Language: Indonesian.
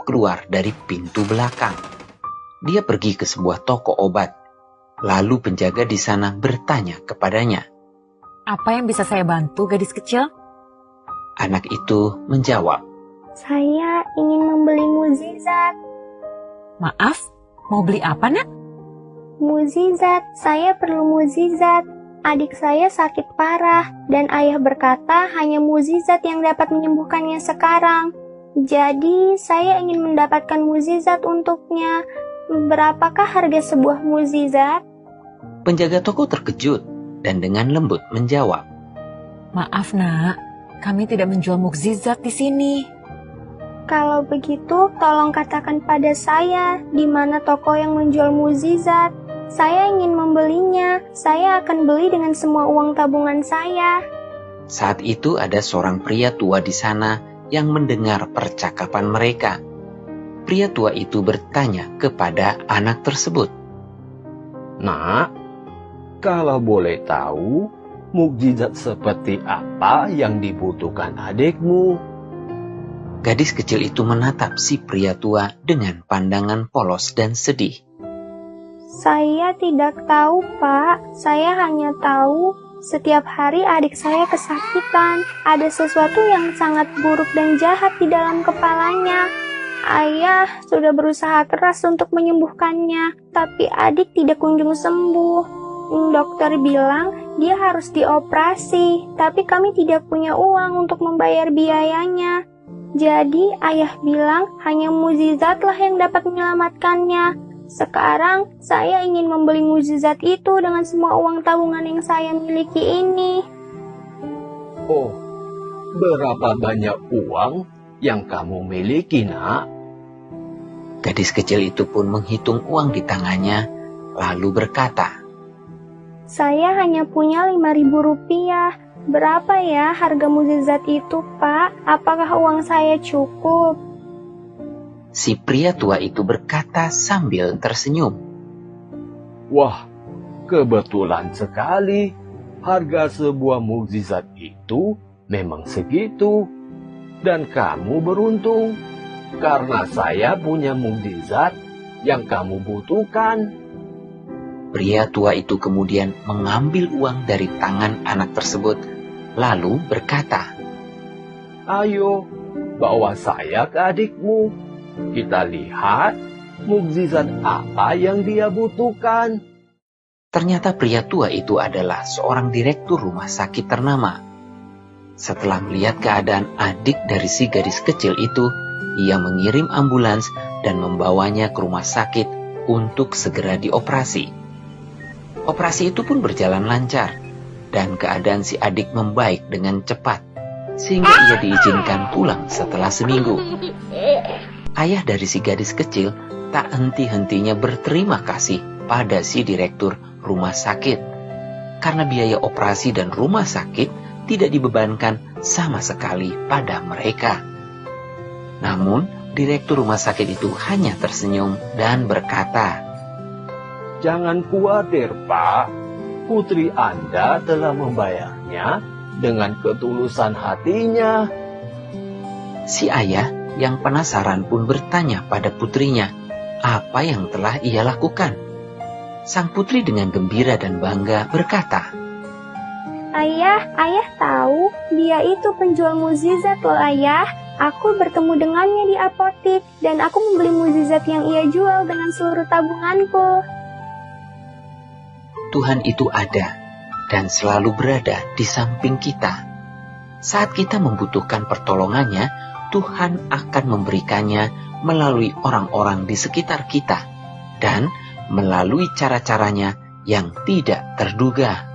keluar dari pintu belakang. Dia pergi ke sebuah toko obat. Lalu penjaga di sana bertanya kepadanya. Apa yang bisa saya bantu, gadis kecil? Anak itu menjawab. Saya ingin membeli mukjizat. Maaf, mau beli apa, Nak? Mukjizat, saya perlu mukjizat. Adik saya sakit parah dan ayah berkata hanya mukjizat yang dapat menyembuhkannya sekarang. Jadi, saya ingin mendapatkan mukjizat untuknya. Berapakah harga sebuah mukjizat? Penjaga toko terkejut dan dengan lembut menjawab. Maaf, Nak. Kami tidak menjual mukjizat di sini. Kalau begitu, tolong katakan pada saya di mana toko yang menjual mukjizat. Saya ingin membelinya. Saya akan beli dengan semua uang tabungan saya. Saat itu ada seorang pria tua di sana yang mendengar percakapan mereka. Pria tua itu bertanya kepada anak tersebut. Nak, kalau boleh tahu, mukjizat seperti apa yang dibutuhkan adikmu? Gadis kecil itu menatap si pria tua dengan pandangan polos dan sedih. Saya tidak tahu, Pak. Saya hanya tahu setiap hari adik saya kesakitan. Ada sesuatu yang sangat buruk dan jahat di dalam kepalanya. Ayah sudah berusaha keras untuk menyembuhkannya, tapi adik tidak kunjung sembuh. Dokter bilang dia harus dioperasi, tapi kami tidak punya uang untuk membayar biayanya. Jadi ayah bilang hanya mukjizatlah yang dapat menyelamatkannya. Sekarang saya ingin membeli mukjizat itu dengan semua uang tabungan yang saya miliki ini. Oh, berapa banyak uang yang kamu miliki, Nak? Gadis kecil itu pun menghitung uang di tangannya, lalu berkata, Saya hanya punya 5.000 rupiah. Berapa ya harga mukjizat itu, Pak? Apakah uang saya cukup? Si pria tua itu berkata sambil tersenyum. Wah, kebetulan sekali. Harga sebuah mukjizat itu memang segitu. Dan kamu beruntung, karena saya punya mukjizat yang kamu butuhkan. Pria tua itu kemudian mengambil uang dari tangan anak tersebut, lalu berkata, Ayo, bawa saya ke adikmu. Kita lihat mukjizat apa yang dia butuhkan. Ternyata pria tua itu adalah seorang direktur rumah sakit ternama. Setelah melihat keadaan adik dari si gadis kecil itu, ia mengirim ambulans dan membawanya ke rumah sakit untuk segera dioperasi. Operasi itu pun berjalan lancar, dan keadaan si adik membaik dengan cepat, sehingga ia diizinkan pulang setelah seminggu. Ayah dari si gadis kecil tak henti-hentinya berterima kasih pada si direktur rumah sakit, karena biaya operasi dan rumah sakit tidak dibebankan sama sekali pada mereka. Namun, direktur rumah sakit itu hanya tersenyum dan berkata, Jangan khawatir, Pak. Putri Anda telah membayarnya dengan ketulusan hatinya. Si ayah yang penasaran pun bertanya pada putrinya apa yang telah ia lakukan. Sang putri dengan gembira dan bangga berkata, Ayah tahu dia itu penjual mukjizat loh, Ayah. Aku bertemu dengannya di apotik dan aku membeli mukjizat yang ia jual dengan seluruh tabunganku. Tuhan itu ada dan selalu berada di samping kita. Saat kita membutuhkan pertolongannya, Tuhan akan memberikannya melalui orang-orang di sekitar kita dan melalui cara-caranya yang tidak terduga.